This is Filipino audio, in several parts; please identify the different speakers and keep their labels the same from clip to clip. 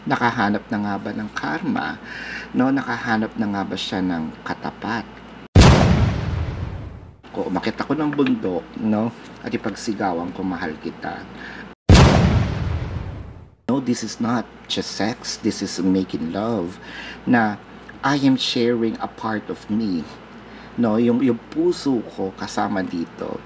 Speaker 1: Nakahanap na nga ba ng karma? No, nakahanap na nga ba siya ng katapat? Ko umakyat ako ng bundok, no? At ipagsigawan ko mahal kita. No, this is not just sex, this is making love. Na I am sharing a part of me. No, yung puso ko kasama dito.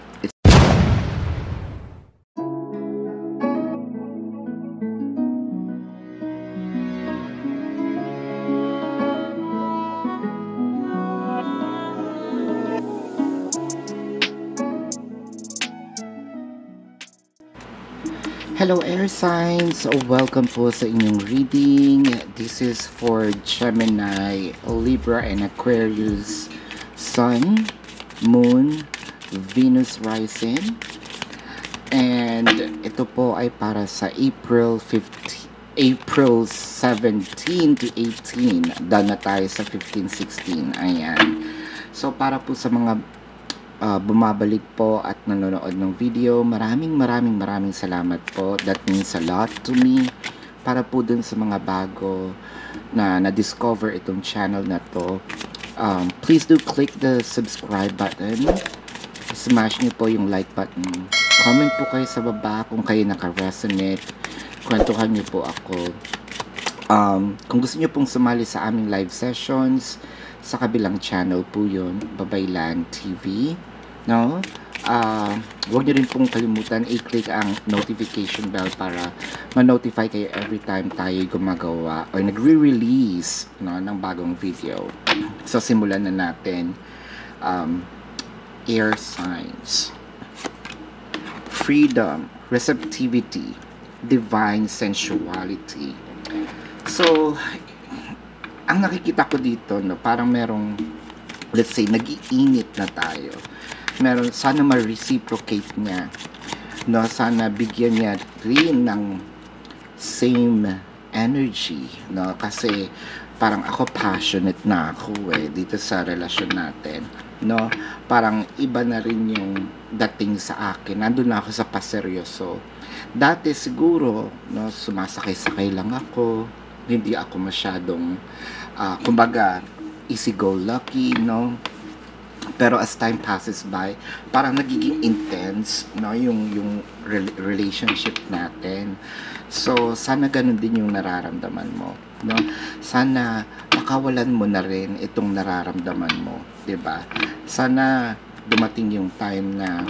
Speaker 1: Hello air signs! Welcome po sa inyong reading. This is for Gemini, Libra, and Aquarius, Sun, Moon, Venus rising. And ito po ay para sa April 17 to 18. Done na tayo sa 15-16. Ayan. So para po sa mga bumabalik po at nanonood ng video, maraming salamat po. That means a lot to me. Para po dun sa mga bago na na-discover itong channel na to, please do click the subscribe button. Smash niyo po yung like button. Comment po kayo sa baba kung kayo naka-resonate. Kwentuhan niyo po ako. Kung gusto niyo pong sumali sa aming live sessions, sa kabilang channel po yun, Babaylan TV. No? Huwag niyo rin pong kalimutan i-click ang notification bell para ma-notify kayo every time tayo gumagawa or nagre-release, no, ng bagong video. So simulan na natin. Air signs. Freedom, receptivity, divine sensuality. So ang nakikita ko dito, no, parang merong, let's say, nag-iinit na tayo. Meron, sana ma-reciprocate niya. No, sana bigyan niya rin ng same energy. No, kasi parang ako passionate na ako dito sa relasyon natin. No, parang iba na rin yung dating sa akin. Nandun na ako sa paseryoso. Dati siguro, no, sumasakay-sakay lang ako. Hindi ako masyadong kumbaga easy-go-lucky, no? Pero as time passes by, parang nagiging intense, no, yung relationship natin. So sana ganun din yung nararamdaman mo, no? Sana pakawalan mo na rin itong nararamdaman mo, 'di ba? Sana dumating yung time na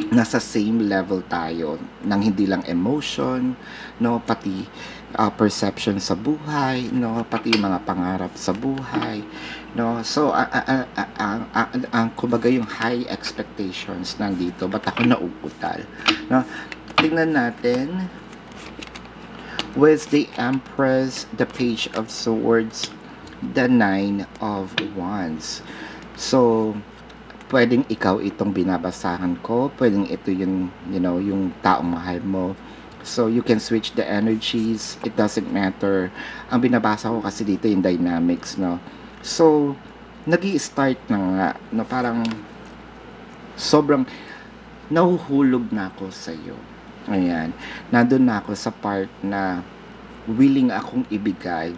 Speaker 1: nasa same level tayo ng hindi lang emotion, no, pati perception sa buhay, no, pati mga pangarap sa buhay, no. So ang kumbaga yung high expectations nandito, ba't ako nauutal, no? Tingnan natin with the Empress, the Page of Swords, the Nine of Wands. So pwedeng ikaw itong binabasahan ko, pwedeng ito yung, you know, yung taong mahal mo. So you can switch the energies, it doesn't matter. Ang binabasa ko kasi dito yung dynamics, no. So nag-i-start na nga, no, parang sobrang nahuhulog na ako sa iyo. Ayan, nandun na ako sa part na willing akong ibigay.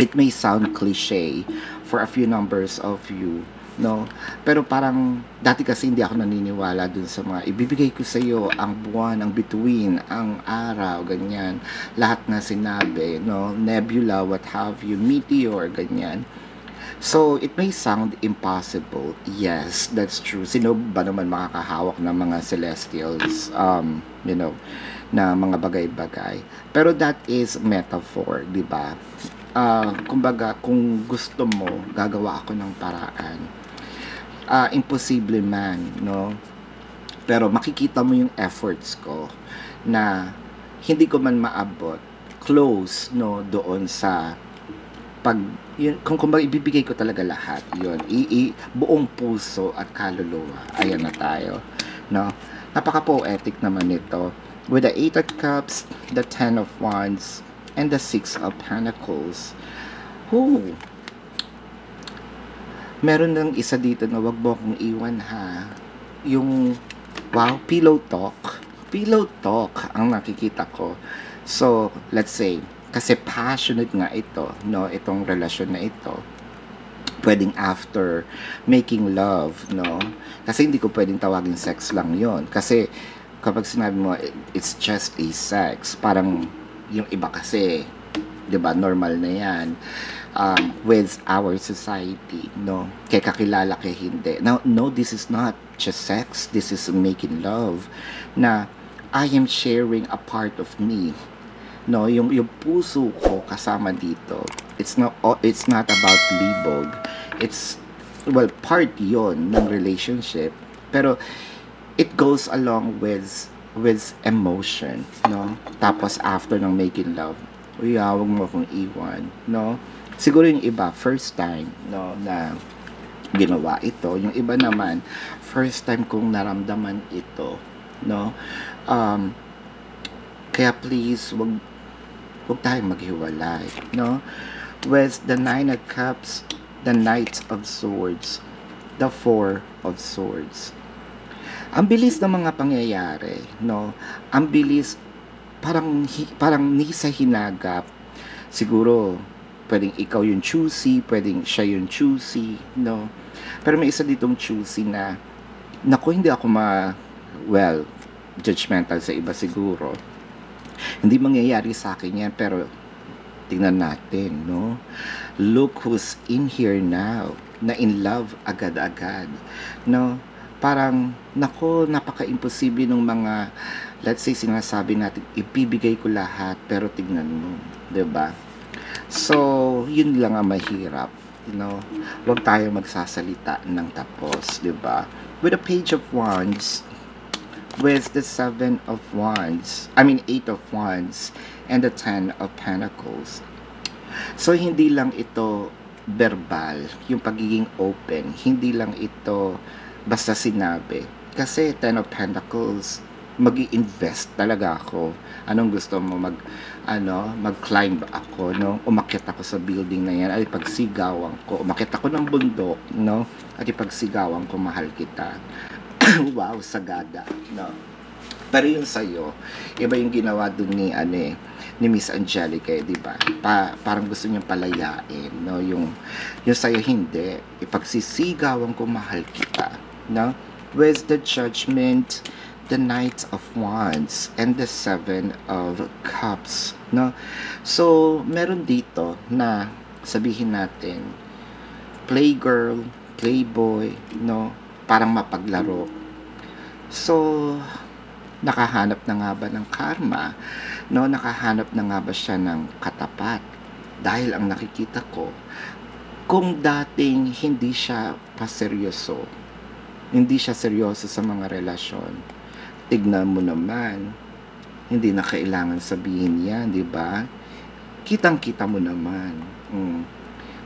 Speaker 1: It may sound cliche for a few numbers of you, no, pero parang dati kasi hindi ako naniniwala dun sa mga ibibigay ko sa iyo, ang buwan, ang bituin, ang araw, ganyan, lahat na sinabi, no, nebula, what have you, meteor, ganyan. So it may sound impossible. Yes, that's true. Sino ba naman makakahawak ng mga celestials, you know, na mga bagay-bagay? Pero that is metaphor, di ba? Kumbaga, kung gusto mo, gagawa ako ng paraan. Imposible man, no? Pero makikita mo yung efforts ko na hindi ko man maabot close, no, doon sa pag yun, kung kumbaga ibibigay ko talaga lahat yun, buong puso at kaluluwa. Ayan na tayo, no? Napaka-poetic naman ito with the 8 of Cups, the 10 of Wands, and the 6 of Pentacles. Who? Meron ng isa dito na wag mo akong iwan, ha. Yung, wow, pillow talk ang nakikita ko. So let's say Kasi passionate nga ito, no? Itong relasyon na ito. Pwedeng after making love, no? Kasi hindi ko pwedeng tawagin sex lang yon. Kasi kapag sinabi mo, it's just a sex, parang yung iba kasi, 'di ba, normal na yan with our society, no? Kaya kakilala kay hindi. Now, no, this is not just sex, this is making love, na I am sharing a part of me, no? Yung puso ko kasama dito. It's not about libog. It's, well, part yon ng relationship, pero it goes along with emotion, no? Tapos after ng making love, uy, huwag mo akong iwan, no? Siguro yung iba first time, no, na ginawa ito. Yung iba naman first time kong naramdaman ito, no? Kaya please, wag tayong maghiwalay, no? With the Nine of Cups, the Knight of Swords, the Four of Swords. Ang bilis ng mga pangyayari, no? Ang bilis, parang ni sa hinagap. Siguro, pwedeng ikaw yung choosy, pwedeng siya yung choosy, no? Pero may isa ditong choosy na, naku, hindi ako well, judgmental sa iba siguro. Hindi mangyayari sa akin yan, pero tingnan natin, no? Look who's in here now, na in love agad-agad, no? Parang, nako, napaka-imposible ng mga, let's say, sinasabi natin, ibibigay ko lahat, pero tignan mo, 'di ba? So, yun lang ang mahirap, you know? Huwag tayo magsasalita ng tapos, 'di ba? With the Page of Wands, with the Seven of Wands, Eight of Wands, and the Ten of Pentacles. So, hindi lang ito verbal, yung pagiging open, hindi lang ito basta sinabi. Kasi Ten of Pentacles, mag-i-invest talaga ako. Anong gusto mo? Mag-climb ako, no? Umakyat ako sa building na yan, at ipagsigawan ko. Umakyat ako ng bundok, no? At ipagsigawan ko, mahal kita. Wow, sagada, no? Pero yung sa'yo, iba yung ginawa dun ni Miss Angelica, di ba? Parang gusto niyang palayain, no? Yung sa'yo hindi. Ipagsisigawan ko, mahal kita, no? With the Judgment, the Knight of Wands, and the Seven of Cups, no? So, meron dito na sabihin natin, playgirl, playboy, no? Parang mapaglaro. So, nakahanap na nga ba ng karma, no? Nakahanap na nga ba siya ng katapat? Dahil ang nakikita ko, kung dating hindi siya paseryoso, hindi siya seryoso sa mga relasyon, tignan mo naman, hindi na kailangan sabihin yan, di ba? Kitang-kita mo naman.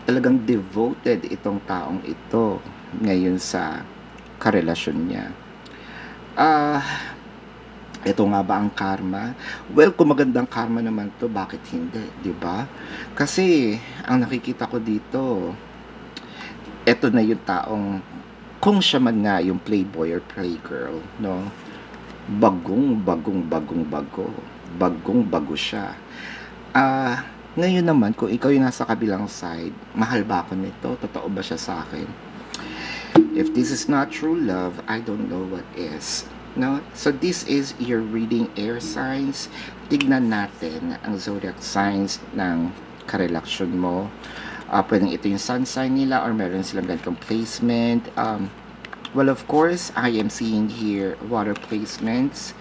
Speaker 1: Talagang devoted itong taong ito ngayon sa karelasyon niya. Ito nga ba ang karma? Well, kung magandang karma naman to, bakit hindi, di ba? Kasi, ang nakikita ko dito, ito na yung taong, kung siya man nga yung playboy or playgirl, no? Bagong bago siya. Ngayon naman, kung ikaw yung nasa kabilang side, mahal ba ako nito? Totoo ba siya sa akin? If this is not true love, I don't know what is. No? So this is your reading, air signs. Tignan natin ang zodiac signs ng karelasyon mo. Pwedeng ito yung sun sign nila or meron silang ganitong placement. Well, of course, I am seeing here water placements.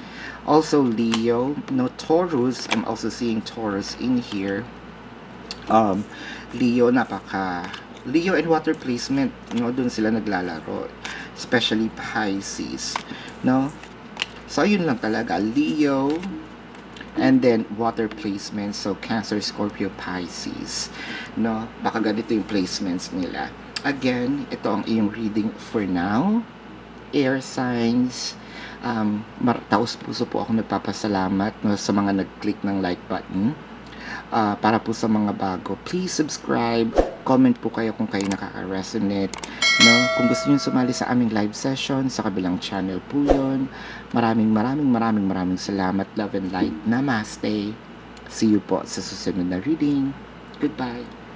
Speaker 1: Also Leo, no, Taurus. I'm also seeing Taurus in here. Leo and water placement, no, doon sila naglalaro, especially Pisces, no? So yun lang talaga, Leo and then water placement, so Cancer, Scorpio, Pisces, no? Baka ganito yung placements nila. Again, ito ang iyong reading for now. Air signs, taos puso po ako nagpapasalamat, no, sa mga nag-click ng like button. Para po sa mga bago, please subscribe, comment po kayo kung kayo nakaka-resonate, no? Kung gusto niyo sumali sa aming live session, sa kabilang channel po yun. Maraming salamat. Love and light. Namaste. See you po sa susunod na reading. Goodbye.